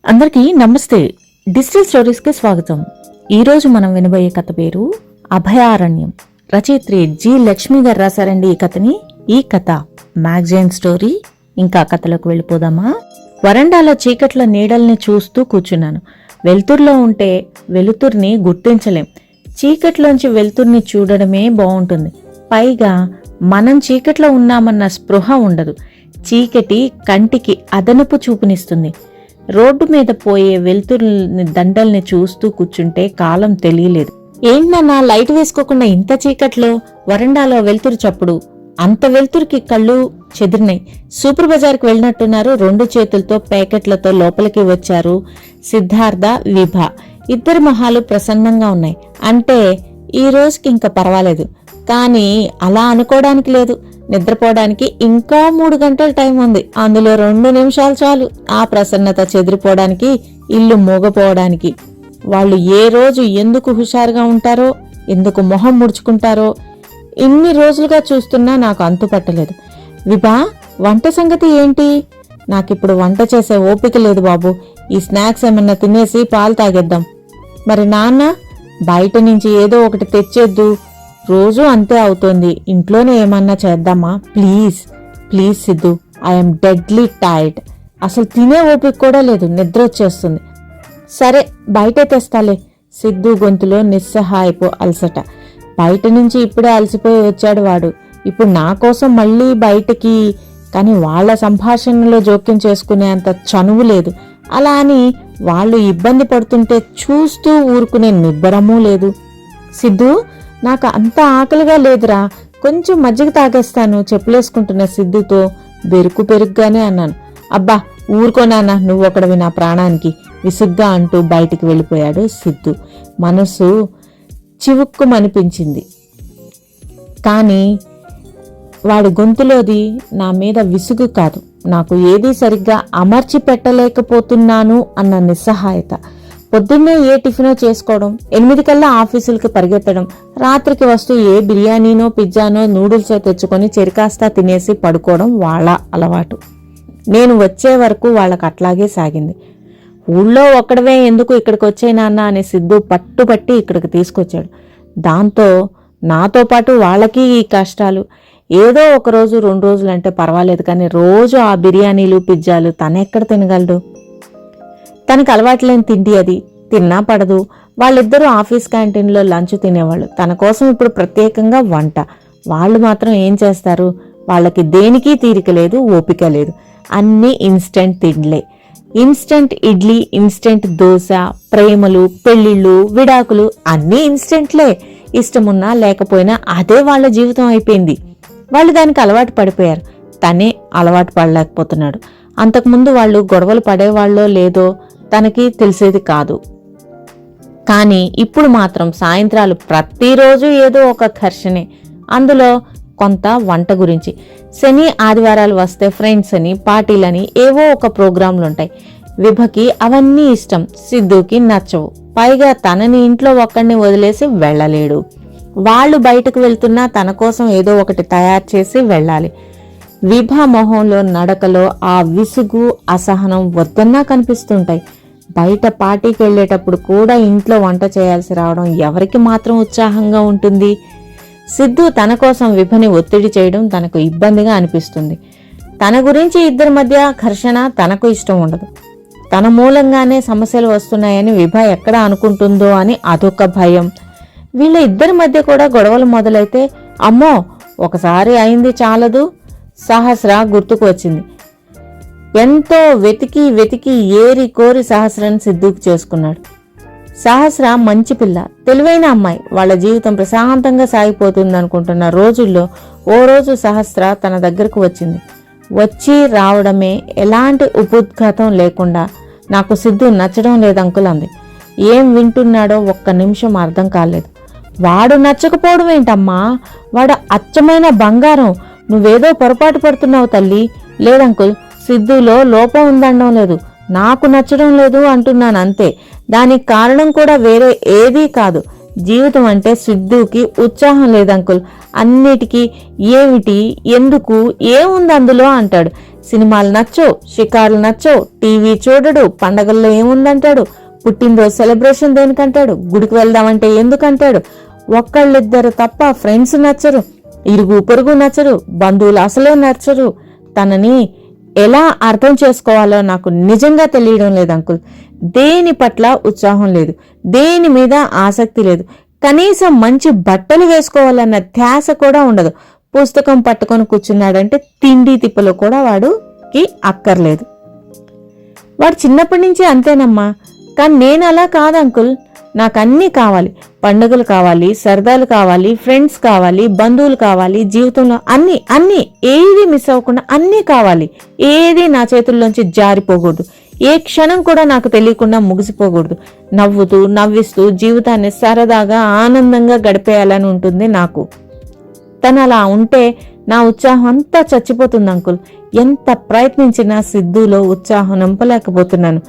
అందరికీ నమస్తే. Digital stories కి స్వాగతం. ఈ రోజు మనం వినబోయే కథ పేరు అభయారణ్యం. రచయిత్రి జి లక్ష్మి గారు రాశారండి ఈ కథని. ఈ కథ మ్యాగజైన్ స్టోరీ. ఇంకా కథలోకి వెళ్ళిపోదామా? వరండాలో చీకట్ల నీడల్ని చూస్తూ కూర్చున్నాను. వెలుతురులో ఉంటే వెలుతుర్ని గుర్తించలేం. చీకట్లోంచి వెలుతుర్ని చూడడమే బాగుంటుంది. పైగా మనం చీకట్లో ఉన్నామన్న స్పృహ ఉండదు. చీకటి కంటికి అదనపు చూపునిస్తుంది. రోడ్డు మీద పోయే వెలుతురుని దండల్ని చూస్తూ కూర్చుంటే కాలం తెలియలేదు. ఏంటన్నా లైట్ వేసుకోకుండా ఇంత చీకట్లో? వరండాలో వెలుతురు చప్పుడు. అంత వెలుతురికి కళ్ళు చెదిరినాయి. సూపర్ బజార్కి వెళ్ళినట్టున్నారు. 2 చేతులతో ప్యాకెట్లతో లోపలికి వచ్చారు సిద్ధార్థ, విభ. ఇద్దరి మొహాలు ప్రసన్నంగా ఉన్నాయి. అంటే ఈ రోజుకి ఇంకా పర్వాలేదు. కానీ అలా అనుకోవడానికి లేదు. నిద్రపోవడానికి ఇంకా 3 గంటల టైం ఉంది. అందులో 2 నిమిషాలు చాలు ఆ ప్రసన్నత చెదిరిపోవడానికి, ఇల్లు మూగపోవడానికి. వాళ్ళు ఏ రోజు ఎందుకు హుషారుగా ఉంటారో, ఎందుకు మొహం ముడుచుకుంటారో ఇన్ని రోజులుగా చూస్తున్నా నాకు అంతుపట్టలేదు. విభా, వంట సంగతి ఏంటి? నాకిప్పుడు వంట చేసే ఓపిక లేదు బాబు. ఈ స్నాక్స్ ఏమన్నా తినేసి పాలు తాగేద్దాం. మరి నాన్న? బయట నుంచి ఏదో ఒకటి తెచ్చేద్దు. రోజు అంతే అవుతోంది. ఇంట్లోనే ఏమన్నా చేద్దామా? Please please Siddhu, I'm deadly tired. అసలు తినే ఓపిక కూడా లేదు. నిద్ర వచ్చేస్తుంది. సరే బయటే తెస్తాలే. సిద్ధు గొంతులో నిస్సహాయపు అలసట. బయట నుంచి ఇప్పుడే అలసిపోయి వచ్చాడు వాడు. ఇప్పుడు నా కోసం మళ్ళీ బయటికి. కానీ వాళ్ల సంభాషణలో జోక్యం చేసుకునే అంత చనువు లేదు. అలా అని వాళ్ళు ఇబ్బంది పడుతుంటే చూస్తూ ఊరుకునే నిబ్బరమూ లేదు. సిద్ధు, నాకు అంత ఆకలిగా లేదురా, కొంచెం మజ్జిగ తాగేస్తాను చెప్పులేసుకుంటున్న సిద్ధుతో బెరుకు పెరుగ్గానే అన్నాను. అబ్బా ఊరుకోనానా, నువ్వొకడవి నా ప్రాణానికి, విసుగ్గా అంటూ బయటికి వెళ్ళిపోయాడు సిద్ధు. మనసు చివుక్కుమనిపించింది. కానీ వాడి గొంతులోది నా మీద విసుగు కాదు, నాకు ఏదీ సరిగ్గా అమర్చి పెట్టలేకపోతున్నాను అన్న నిస్సహాయత. పొద్దున్నే ఏ టిఫినో చేసుకోవడం, 8 కల్లా ఆఫీసులకి పరిగెత్తడం, రాత్రికి వస్తూ ఏ బిర్యానీనో పిజ్జానో నూడిల్సో తెచ్చుకొని చెరికాస్తా తినేసి పడుకోవడం వాళ్ళ అలవాటు. నేను వచ్చే వరకు వాళ్ళకి అట్లాగే సాగింది. ఊళ్ళో ఒక్కడవే ఎందుకు ఇక్కడికి వచ్చే నాన్న అని సిద్ధు పట్టుబట్టి ఇక్కడికి తీసుకొచ్చాడు. దాంతో నాతో పాటు వాళ్ళకి ఈ కష్టాలు. ఏదో 1 రోజు 2 రోజులంటే పర్వాలేదు, కానీ రోజు ఆ బిర్యానీలు పిజ్జాలు తనెక్కడ తినగలడు? తనకు అలవాట్లేని తిండి అది. తిన్నా పడదు. వాళ్ళిద్దరూ ఆఫీస్ క్యాంటీన్లో లంచ్ తినేవాళ్ళు. తన కోసం ఇప్పుడు ప్రత్యేకంగా వంట. వాళ్ళు మాత్రం ఏం చేస్తారు? వాళ్ళకి దేనికి తీరిక లేదు, ఓపిక లేదు. అన్నీ ఇన్స్టెంట్ తిండ్లే. ఇన్స్టెంట్ ఇడ్లీ, ఇన్స్టెంట్ దోశ, ప్రేమలు, పెళ్లిళ్ళు, విడాకులు అన్నీ ఇన్స్టెంట్లే. ఇష్టమున్నా లేకపోయినా అదే వాళ్ళ జీవితం అయిపోయింది. వాళ్ళు దానికి అలవాటు పడిపోయారు. తనే అలవాటు పడలేకపోతున్నాడు. అంతకుముందు వాళ్ళు గొడవలు పడేవాళ్ళో లేదో తనకి తెలిసేది కాదు. కానీ ఇప్పుడు మాత్రం సాయంత్రాలు ప్రతిరోజు ఏదో ఒక ఘర్షణే. అందులో కొంత వంట గురించి. శని ఆదివారాలు వస్తే ఫ్రెండ్స్ అని, పార్టీలని ఏవో ఒక ప్రోగ్రాంలుంటాయి. విభకి అవన్నీ ఇష్టం, సిద్ధుకి నచ్చవు. పైగా తనని ఇంట్లో ఒక్కడిని వదిలేసి వెళ్ళలేడు. వాళ్ళు బయటకు వెళ్తున్నా తన కోసం ఏదో ఒకటి తయారు చేసి వెళ్ళాలి. విభ మొహంలో, నడకలో ఆ విసుగు, అసహనం వద్దన్నా కనిపిస్తుంటాయి. బయట పార్టీకి వెళ్లేటప్పుడు కూడా ఇంట్లో వంట చేయాల్సి రావడం ఎవరికి మాత్రం ఉత్సాహంగా ఉంటుంది? సిద్ధు తన కోసం విభని ఒత్తిడి చేయడం తనకు ఇబ్బందిగా అనిపిస్తుంది. తన గురించి ఇద్దరి మధ్య ఘర్షణ తనకు ఇష్టం ఉండదు. తన మూలంగానే సమస్యలు వస్తున్నాయని విభ ఎక్కడ అనుకుంటుందో అని అదొక భయం. వీళ్ళ ఇద్దరి మధ్య కూడా గొడవలు మొదలైతే అమ్మో ఒకసారి అయింది చాలదు. సహస్ర గుర్తుకు వచ్చింది. ఎంతో వెతికి వెతికి ఏరి కోరి సహస్రను సిద్ధుకు చేసుకున్నాడు. సహస్ర మంచి పిల్ల, తెలివైన అమ్మాయి. వాళ్ళ జీవితం ప్రశాంతంగా సాగిపోతుందనుకుంటున్న రోజుల్లో ఓ రోజు సహస్ర తన దగ్గరకు వచ్చింది. వచ్చి రావడమే ఎలాంటి ఉపోద్ఘాతం లేకుండా నాకు సిద్ధు నచ్చడం లేదంకుల్ అంది. ఏం వింటున్నాడో 1 నిమిషం అర్థం కాలేదు. వాడు నచ్చకపోవడం ఏంటమ్మా? వాడు అచ్చమైన బంగారం. నువ్వేదో పొరపాటు పడుతున్నావు తల్లి. లేదంకుల్, సిద్ధులో లోపం ఉందనడం లేదు, నాకు నచ్చడం లేదు అంటున్నాను అంతే. దానికి కారణం కూడా వేరే ఏదీ కాదు. జీవితం అంటే సిద్ధుకి ఉత్సాహం లేదంకుల్. అన్నిటికీ ఏమిటి, ఎందుకు, ఏముంది అందులో అంటాడు. సినిమాలు నచ్చో, షికారులు నచ్చో, టీవీ చూడడు, పండగల్లో ఏముందంటాడు, పుట్టినరోజు సెలబ్రేషన్ దేనికంటాడు, గుడికి వెళ్దామంటే ఎందుకంటాడు. ఒక్కళ్ళిద్దరు తప్ప ఫ్రెండ్స్ నచ్చరు, ఇరుగు పొరుగు నచ్చరు, బంధువులు అసలే నచ్చరు. తనని ఎలా అర్థం చేసుకోవాలో నాకు నిజంగా తెలియడం లేదు అంకుల్. దేని పట్ల ఉత్సాహం లేదు, దేని మీద ఆసక్తి లేదు, కనీసం మంచి బట్టలు వేసుకోవాలన్న ధ్యాస కూడా ఉండదు. పుస్తకం పట్టుకొని కూర్చున్నాడంటే తిండి తిప్పలు కూడా వాడికి అక్కర్లేదు. వాడు చిన్నప్పటి నుంచి అంతేనమ్మా. కానీ నేను అలా కాదు అంకుల్. నాకు అన్నీ కావాలి, పండుగలు కావాలి, సరదాలు కావాలి, ఫ్రెండ్స్ కావాలి, బంధువులు కావాలి, జీవితంలో అన్నీ అన్నీ ఏది మిస్ అవ్వకుండా అన్నీ కావాలి. ఏది నా చేతుల్లోంచి జారిపోకూడదు, ఏ క్షణం కూడా నాకు తెలియకుండా ముగిసిపోకూడదు. నవ్వుతూ నవ్విస్తూ జీవితాన్ని సరదాగా ఆనందంగా గడిపేయాలని ఉంటుంది నాకు. తను అలా ఉంటే నా ఉత్సాహం అంతా చచ్చిపోతుంది అంకుల్. ఎంత ప్రయత్నించినా సిద్ధులో ఉత్సాహం నింపలేకపోతున్నాను.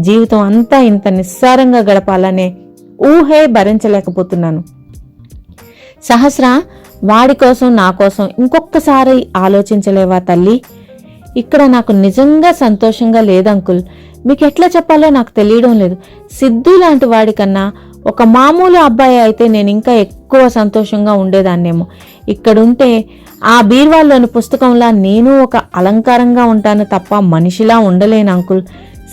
జీవితం అంతా ఇంత నిస్సారంగా గడపాలనే ఊహే భరించలేకపోతున్నాను. సహస్ర, వాడి కోసం నా కోసం ఇంకొక్కసారి ఆలోచించలేవా తల్లి? ఇక్కడ నాకు నిజంగా సంతోషంగా లేదంకుల్. మీకు ఎట్లా చెప్పాలో నాకు తెలియడం లేదు. సిద్ధు లాంటి వాడికన్నా ఒక మామూలు అబ్బాయి అయితే నేను ఇంకా ఎక్కువ సంతోషంగా ఉండేదాన్నేమో. ఇక్కడుంటే ఆ బీర్వాల్లోని పుస్తకంలా నేను ఒక అలంకారంగా ఉంటాను తప్ప మనిషిలా ఉండలేను అంకుల్.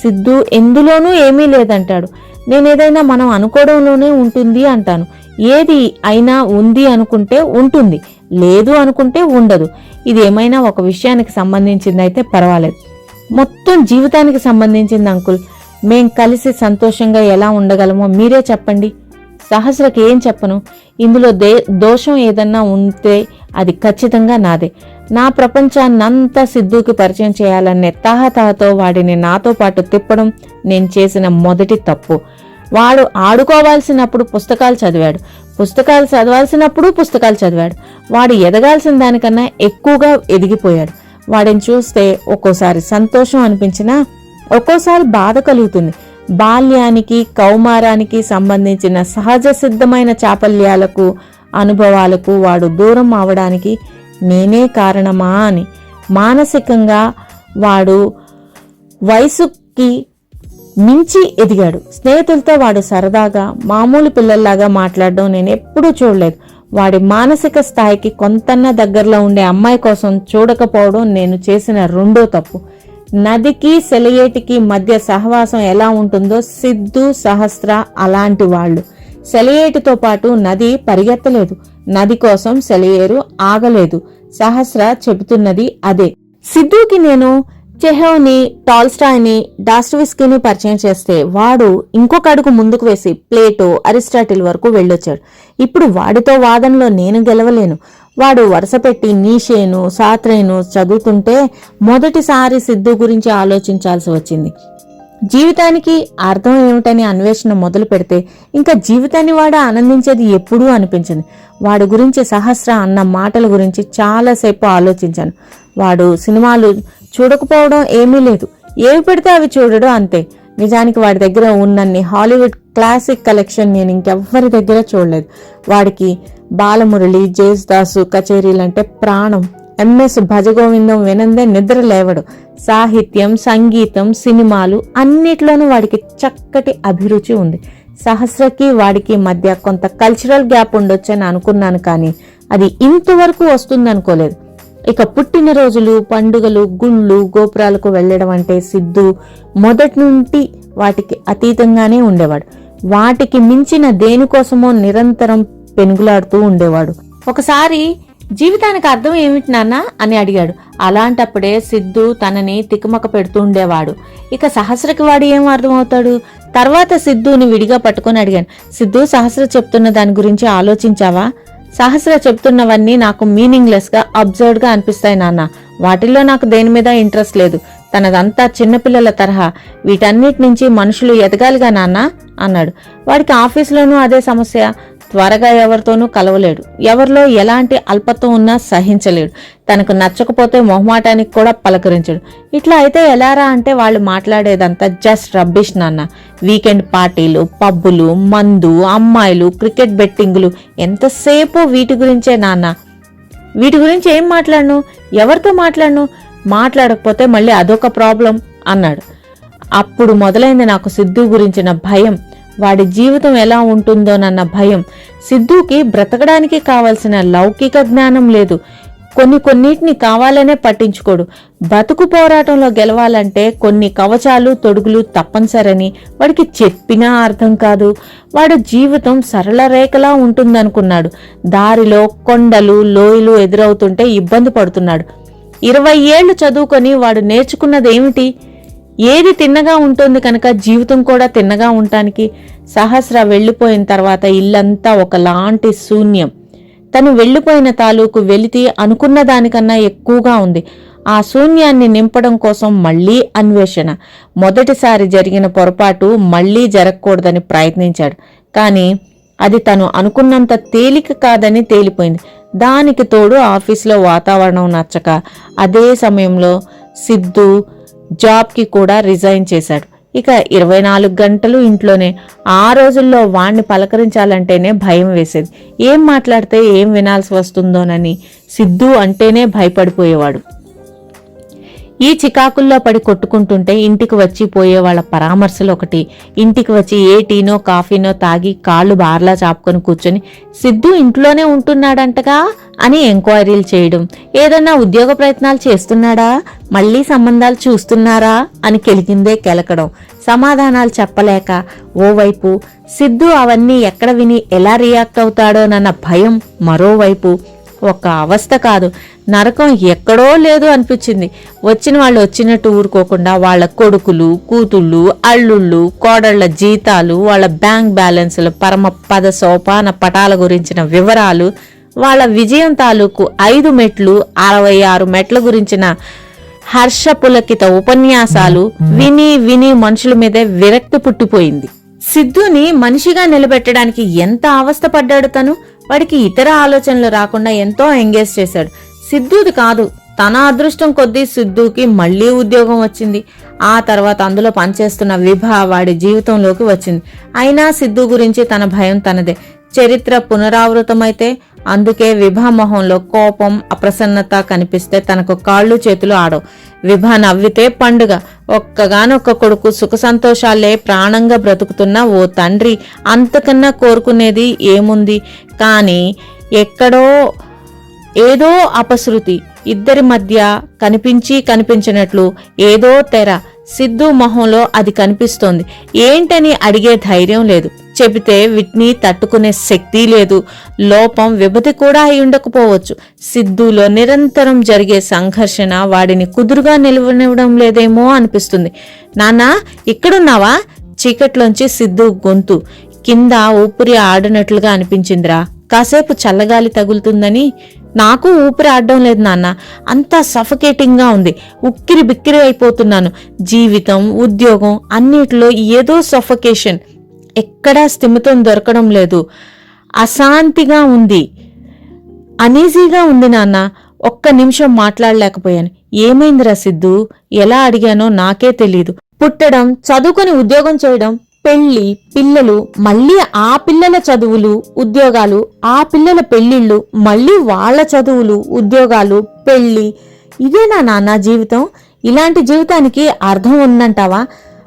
సిద్ధు ఎందులోనూ ఏమీ లేదంటాడు, నేనేదైనా మనం అనుకోవడంలోనే ఉంటుంది అంటాను. ఏది అయినా ఉంది అనుకుంటే ఉంటుంది, లేదు అనుకుంటే ఉండదు. ఇది ఏమైనా ఒక విషయానికి సంబంధించిందైతే పర్వాలేదు, మొత్తం జీవితానికి సంబంధించింది అంకుల్. మేం కలిసి సంతోషంగా ఎలా ఉండగలమో మీరే చెప్పండి. సహస్రకి ఏం చెప్పను. ఇందులో దోషం ఏదన్నా ఉంటే అది ఖచ్చితంగా నాదే. నా ప్రపంచాన్నంతా సిద్ధుకి పరిచయం చేయాలనే తహతహతో వాడిని నాతో పాటు తిప్పడం నేను చేసిన మొదటి తప్పు. వాడు ఆడుకోవాల్సినప్పుడు పుస్తకాలు చదివాడు, పుస్తకాలు చదవాల్సినప్పుడు పుస్తకాలు చదివాడు. వాడు ఎదగాల్సిన దానికన్నా ఎక్కువగా ఎదిగిపోయాడు. వాడిని చూస్తే ఒక్కోసారి సంతోషం అనిపించినా ఒక్కోసారి బాధ కలుగుతుంది. బాల్యానికి కౌమారానికి సంబంధించిన సహజ సిద్ధమైన చాపల్యాలకు అనుభవాలకు వాడు దూరం అవడానికి నేనే కారణమా అని. మానసికంగా వాడు వయసుకి మించి ఎదిగాడు. స్నేహితులతో వాడు సరదాగా మామూలు పిల్లల్లాగా మాట్లాడడం నేను ఎప్పుడూ చూడలేదు. వాడి మానసిక స్థాయికి కొంతన్నా దగ్గరలో ఉండే అమ్మాయి కోసం చూడకపోవడం నేను చేసిన రెండో తప్పు. నదికి సెలయేటికి మధ్య సహవాసం ఎలా ఉంటుందో సిద్ధు సహస్ర అలాంటి వాళ్ళు. సెలయేటితో పాటు నది పరిగెత్తలేదు, నది కోసం సెలయేరు ఆగలేదు. సహస్ర చెబుతున్నది అదే. సిద్ధుకి నేను చెహోవ్ని, టాల్స్టాయ్ని, డాస్టోవ్స్కీని పరిచయం చేస్తే వాడు ఇంకొక అడుగు ముందుకు వేసి ప్లేటో, అరిస్టాటిల్ వరకు వెళ్ళొచ్చాడు. ఇప్పుడు వాడితో వాదనలో నేను గెలవలేను. వాడు వరుసపెట్టి నీషేను, సాత్రేను చదువుతుంటే మొదటిసారి సిద్ధు గురించి ఆలోచించాల్సి వచ్చింది. జీవితానికి అర్థం ఏమిటని అన్వేషణ మొదలు పెడితే ఇంకా జీవితాన్ని వాడు ఆనందించేది ఎప్పుడూ అనిపించింది. వాడి గురించి సహస్ర అన్న మాటల గురించి చాలాసేపు ఆలోచించాను. వాడు సినిమాలు చూడకపోవడం ఏమీ లేదు, ఏవి పెడితే అవి చూడడం అంతే. నిజానికి వాడి దగ్గర ఉన్నన్ని హాలీవుడ్ క్లాసిక్ కలెక్షన్ నేను ఇంకెవ్వరి దగ్గర చూడలేదు. వాడికి బాలమురళి, జేసుదాసు కచేరీలంటే ప్రాణం. ఎంఎస్ భజగోవిందం వినందే నిద్ర లేవడు. సాహిత్యం, సంగీతం, సినిమాలు అన్నిట్లోనూ వాడికి చక్కటి అభిరుచి ఉంది. సహస్రకి వాడికి మధ్య కొంత కల్చరల్ గ్యాప్ ఉండొచ్చని అనుకున్నాను, కానీ అది ఇంతవరకు వస్తుందనుకోలేదు. ఇక పుట్టినరోజులు, పండుగలు, గుళ్ళు, గోపురాలకు వెళ్లడం అంటే సిద్ధు మొదటి నుండి వాటికి అతీతంగానే ఉండేవాడు. వాటికి మించిన దేనికోసమో నిరంతరం పెనుగులాడుతూ ఉండేవాడు. ఒకసారి జీవితానికి అర్థం ఏమిటి నాన్న అని అడిగాడు. అలాంటప్పుడే సిద్ధు తనని తికమక పెడుతూ ఉండేవాడు. ఇక సహస్రకి వాడు ఏం అర్థమవుతాడు? తర్వాత సిద్ధుని విడిగా పట్టుకొని అడిగాను, సిద్ధు, సహస్ర చెప్తున్న దాని గురించి ఆలోచించావా? సహస్ర చెప్తున్నవన్నీ నాకు మీనింగ్లెస్ గా, అబ్జర్వ్డ్ గా అనిపిస్తాయి నాన్న. వాటిల్లో నాకు దేని మీద ఇంట్రెస్ట్ లేదు. తనదంతా చిన్నపిల్లల తరహా. వీటన్నిటి నుంచి మనుషులు ఎదగాలిగా నాన్న అన్నాడు. వాడికి ఆఫీసులోనూ అదే సమస్య. త్వరగా ఎవరితోనూ కలవలేడు. ఎవరిలో ఎలాంటి అల్పత్వం ఉన్నా సహించలేడు. తనకు నచ్చకపోతే మొహమాటానికి కూడా పలకరించడు. ఇట్లా అయితే ఎలారా అంటే వాళ్ళు మాట్లాడేదంతా జస్ట్ రబ్బిష్ నాన్న. వీకెండ్ పార్టీలు, పబ్బులు, మందు, అమ్మాయిలు, క్రికెట్ బెట్టింగులు, ఎంతసేపు వీటి గురించే నాన్న. వీటి గురించి ఏం మాట్లాడను, ఎవరితో మాట్లాడను? మాట్లాడకపోతే మళ్ళీ అదొక ప్రాబ్లం అన్నాడు. అప్పుడు మొదలైంది నాకు సిద్ధు గురించిన భయం, వాడి జీవితం ఎలా ఉంటుందోనన్న భయం. సిద్ధుకి బ్రతకడానికి కావలసిన లౌకిక జ్ఞానం లేదు, కొన్నిటిని కావాలనే పట్టించుకోడు. బతుకు పోరాటంలో గెలవాలంటే కొన్ని కవచాలు తొడుగులు తప్పనిసరని వాడికి చెప్పినా అర్థం కాదు. వాడు జీవితం సరళ రేఖలా ఉంటుందనుకున్నాడు. దారిలో కొండలు లోయలు ఎదురవుతుంటే ఇబ్బంది పడుతున్నాడు. 20 ఏళ్లు చదువుకొని వాడు నేర్చుకున్నదేమిటి? ఏది తిన్నగా ఉంటుంది కనుక జీవితం కూడా తిన్నగా ఉండటానికి. సహస్ర వెళ్లిపోయిన తర్వాత ఇల్లంతా ఒకలాంటి శూన్యం. తను వెళ్లిపోయిన తాలూకు వెలితి అనుకున్న దానికన్నా ఎక్కువగా ఉంది. ఆ శూన్యాన్ని నింపడం కోసం మళ్లీ అన్వేషణ. మొదటిసారి జరిగిన పొరపాటు మళ్లీ జరగకూడదని ప్రయత్నించాడు. కానీ అది తను అనుకున్నంత తేలిక కాదని తేలిపోయింది. దానికి తోడు ఆఫీసులో వాతావరణం నచ్చక అదే సమయంలో సిద్ధు జాబ్కి కూడా రిజైన్ చేశాడు. ఇక 24 గంటలు ఇంట్లోనే. ఆ రోజుల్లో వాణ్ణి పలకరించాలంటేనే భయం వేసేది. ఏం మాట్లాడితే ఏం వినాల్సి వస్తుందోనని సిద్ధు అంటేనే భయపడిపోయేవాడు. ఈ చికాకుల్లో పడి కొట్టుకుంటుంటే ఇంటికి వచ్చి పోయేవాళ్ల పరామర్శలు ఒకటి. ఇంటికి వచ్చి ఏ టీనో కాఫీనో తాగి కాళ్ళు బార్లా చాపుకొని కూర్చొని సిద్ధు ఇంట్లోనే ఉంటున్నాడంటగా అని ఎంక్వైరీలు చేయడం. ఏదన్నా ఉద్యోగ ప్రయత్నాలు చేస్తున్నాడా, మళ్లీ సంబంధాలు చూస్తున్నారా అని కెలికిందే కెలకడం. సమాధానాలు చెప్పలేక ఓవైపు, సిద్ధు అవన్నీ ఎక్కడ విని ఎలా రియాక్ట్ అవుతాడోనన్న భయం మరోవైపు. ఒక్క అవస్థ కాదు, నరకం ఎక్కడో లేదు అనిపించింది. వచ్చిన వాళ్ళు వచ్చినట్టు ఊరుకోకుండా వాళ్ళ కొడుకులు, కూతుళ్ళు, అల్లుళ్ళు, కోడళ్ల జీతాలు, వాళ్ళ బ్యాంక్ బ్యాలెన్సులు, పరమ పద సోపాన పటాల గురించిన వివరాలు, వాళ్ళ విజయం తాలూకు 5 మెట్లు 66 మెట్ల గురించిన హర్షపులకిత ఉపన్యాసాలు విని విని మనుషుల మీదే విరక్తి పుట్టిపోయింది. సిద్ధుని మనిషిగా నిలబెట్టడానికి ఎంత అవస్థ పడ్డాడు తను. వాడికి ఇతర ఆలోచనలు రాకుండా ఎంతో ఎంగేజ్ చేశాడు. సిద్ధుది కాదు, తన అదృష్టం కొద్దీ సిద్ధుకి మళ్లీ ఉద్యోగం వచ్చింది. ఆ తర్వాత అందులో పనిచేస్తున్న విభ వాడి జీవితంలోకి వచ్చింది. అయినా సిద్ధు గురించి తన భయం తనదే. చరిత్ర పునరావృతమైతే అందుకే విభా మొహంలో కోపం, అప్రసన్నత కనిపిస్తే తనకు కాళ్ళు చేతులు ఆడవు. విభ నవ్వితే పండుగ. ఒక్కగానొక్క కొడుకు సుఖ సంతోషాలే ప్రాణంగా బ్రతుకుతున్న ఓ తండ్రి అంతకన్నా కోరుకునేది ఏముంది? కానీ ఎక్కడో ఏదో అపశృతి. ఇద్దరి మధ్య కనిపించినట్లు ఏదో తెర. సిద్ధు మొహంలో అది కనిపిస్తోంది. ఏంటని అడిగే ధైర్యం లేదు. చెబితే వీటిని తట్టుకునే శక్తి లేదు. లోపం విభతి కూడా అయి ఉండకపోవచ్చు. సిద్ధులో నిరంతరం జరిగే సంఘర్షణ వాడిని కుదురుగా నిలవనివ్వడం లేదేమో అనిపిస్తుంది. నాన్నా, ఇక్కడున్నావా? చీకట్లోంచి సిద్ధు గొంతు. కింద ఊపిరి ఆడినట్లుగా అనిపించిందిరా. కాసేపు చల్లగాలి తగులుతుందని. నాకు ఊపిరి ఆడడం లేదు నాన్న, అంతా సఫకేటింగ్ గా ఉంది. ఉక్కిరి బిక్కిరి అయిపోతున్నాను. జీవితం, ఉద్యోగం అన్నిటిలో ఏదో సఫకేషన్. ఎక్కడా స్థిమితం దొరకడం లేదు. అశాంతిగా ఉంది, అనీజీగా ఉంది నాన్న. ఒక్క నిమిషం మాట్లాడలేకపోయాను. ఏమైందిరా సిద్ధు? ఎలా అడిగానో నాకే తెలీదు. పుట్టడం, చదువుకొని ఉద్యోగం చేయడం, పెళ్లి, పిల్లలు, మళ్ళీ ఆ పిల్లల చదువులు, ఉద్యోగాలు, ఆ పిల్లల పెళ్లిళ్ళు, మళ్ళీ వాళ్ళ చదువులు, ఉద్యోగాలు, పెళ్లి. ఇదేనా నాన్న జీవితం? ఇలాంటి జీవితానికి అర్థం ఉందంటావా?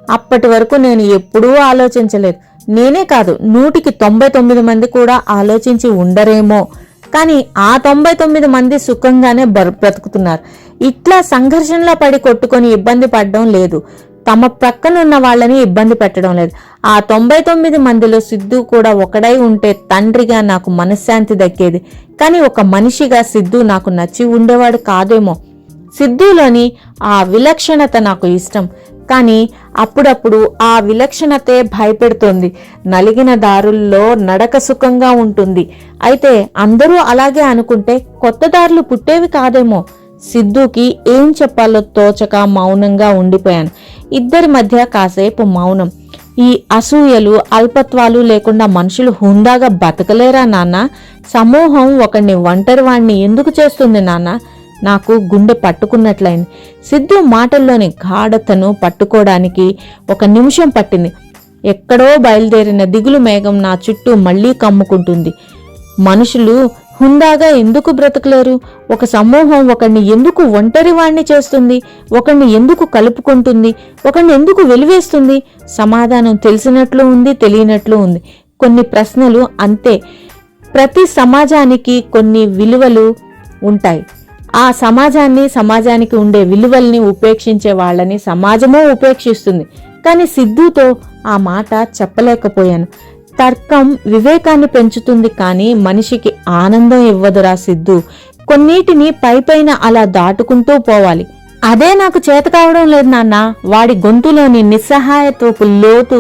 అప్పటి వరకు నేను ఎప్పుడూ ఆలోచించలేదు. నేనే కాదు, 100కి 99 మంది కూడా ఆలోచించి ఉండరేమో. కానీ ఆ 99 మంది సుఖంగానే బ్రతుకుతున్నారు. ఇట్లా సంఘర్షణలో పడి కొట్టుకొని ఇబ్బంది పడడం లేదు. తమ ప్రక్కనున్న వాళ్ళని ఇబ్బంది పెట్టడం లేదు. ఆ 99 మందిలో సిద్ధు కూడా ఒకడై ఉంటే తండ్రిగా నాకు మనశ్శాంతి దక్కేది. కానీ ఒక మనిషిగా సిద్ధు నాకు నచ్చి ఉండేవాడు కాదేమో. సిద్ధులోని ఆ విలక్షణత నాకు ఇష్టం. కానీ అప్పుడప్పుడు ఆ విలక్షణతే భయపెడుతోంది. నలిగిన దారుల్లో నడక సుఖంగా ఉంటుంది. అయితే అందరూ అలాగే అనుకుంటే కొత్త దారులు పుట్టేవి కాదేమో. సిద్ధుకి ఏం చెప్పాలో తోచక మౌనంగా ఉండిపోయాను. ఇద్దరి మధ్య కాసేపు మౌనం. ఈ అసూయలు, అల్పత్వాలు లేకుండా మనుషులు హుందాగా బతకలేరా నాన్న? సమూహం ఒకడిని ఒంటరివాణ్ణి ఎందుకు చేస్తుంది నాన్న? నాకు గుండె పట్టుకున్నట్లయింది. సిద్ధు మాటల్లోని గాఢతను పట్టుకోవడానికి 1 నిమిషం పట్టింది. ఎక్కడో బయలుదేరిన దిగులు మేఘం నా చుట్టూ మళ్లీ కమ్ముకుంటుంది. మనుషులు హుందాగా ఎందుకు బ్రతకలేరు? ఒక సమూహం ఒకరిని ఎందుకు ఒంటరి వాణ్ణి చేస్తుంది? ఒకరిని ఎందుకు కలుపుకుంటుంది? ఒకరిని ఎందుకు వెలివేస్తుంది? సమాధానం తెలిసినట్లు ఉంది, తెలియనట్లు ఉంది. కొన్ని ప్రశ్నలు అంతే. ప్రతి సమాజానికి కొన్ని విలువలు ఉంటాయి. ఆ సమాజానికి ఉండే విలువల్ని ఉపేక్షించే వాళ్ళని సమాజమూ ఉపేక్షిస్తుంది. కానీ సిద్ధుతో ఆ మాట చెప్పలేకపోయాను. తర్కం వివేకాన్ని పెంచుతుంది, కానీ మనిషికి ఆనందం ఇవ్వదురా సిద్ధు. కొన్నిటిని పైపైన అలా దాటుకుంటూ పోవాలి. అదే నాకు చేత కావడం లేదు నాన్న. వాడి గొంతులోని నిస్సహాయత్వపు లోతు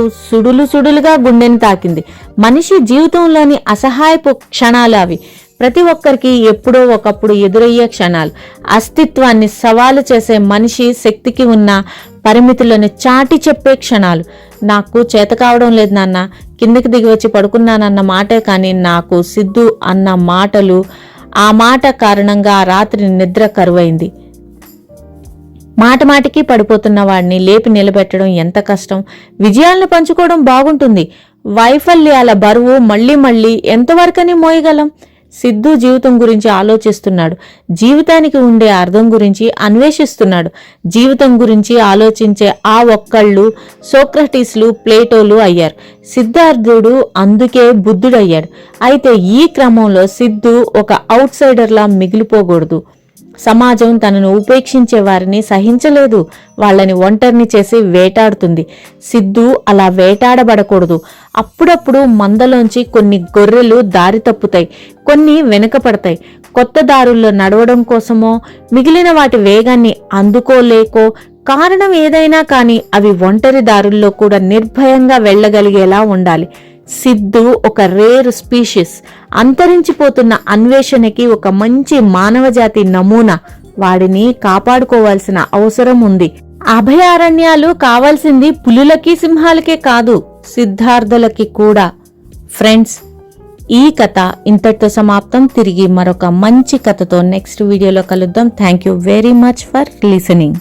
సుడులుగా గుండెని తాకింది. మనిషి జీవితంలోని అసహాయపు క్షణాలు అవి. ప్రతి ఒక్కరికి ఎప్పుడో ఒకప్పుడు ఎదురయ్యే క్షణాలు. అస్తిత్వాన్ని సవాలు చేసే మనిషి శక్తికి ఉన్న పరిమితులను చాటి చెప్పే క్షణాలు. నాకు చేత కావడం లేదు నాన్న. కిందకి దిగి వచ్చి పడుకున్నానన్న మాటే కానీ నాకు సిద్ధు అన్న మాటలు, ఆ మాట కారణంగా ఆ రాత్రి నిద్ర కరువైంది. మాటికి పడిపోతున్న వాడిని లేపి నిలబెట్టడం ఎంత కష్టం. విజయాలను పంచుకోవడం బాగుంటుంది. వైఫల్యాల బరువు మళ్ళీ ఎంతవరకని మోయగలం? సిద్ధు జీవితం గురించి ఆలోచిస్తున్నాడు. జీవితానికి ఉండే అర్థం గురించి అన్వేషిస్తున్నాడు. జీవితం గురించి ఆలోచించే ఆ ఒక్కళ్ళు సోక్రటీస్లు, ప్లేటోలు అయ్యారు. సిద్ధార్థుడు అందుకే బుద్ధుడయ్యాడు. అయితే ఈ క్రమంలో సిద్ధు ఒక అవుట్ సైడర్లా మిగిలిపోకూడదు. సమాజం తనను ఉపేక్షించే వారిని సహించలేదు. వాళ్ళని ఒంటరిని చేసి వేటాడుతుంది. సిద్ధు అలా వేటాడబడకూడదు. అప్పుడప్పుడు మందలోంచి కొన్ని గొర్రెలు దారి తప్పుతాయి, కొన్ని వెనుకపడతాయి. కొత్త దారుల్లో నడవడం కోసమో, మిగిలిన వాటి వేగాన్ని అందుకోలేకో, కారణం ఏదైనా కానీ అవి ఒంటరి దారుల్లో కూడా నిర్భయంగా వెళ్లగలిగేలా ఉండాలి. సిద్ధు ఒక రేర్ స్పీషీస్. అంతరించిపోతున్న అన్వేషణకి ఒక మంచి మానవజాతి నమూనా. వాడిని కాపాడుకోవాల్సిన అవసరం ఉంది. అభయారణ్యాలు కావాల్సింది పులులకి, సింహాలకే కాదు, సిద్ధార్థులకి కూడా. ఫ్రెండ్స్, ఈ కథ ఇంతటితో సమాప్తం. తిరిగి మరొక మంచి కథతో నెక్స్ట్ వీడియోలో కలుద్దాం. Thank you very much for listening.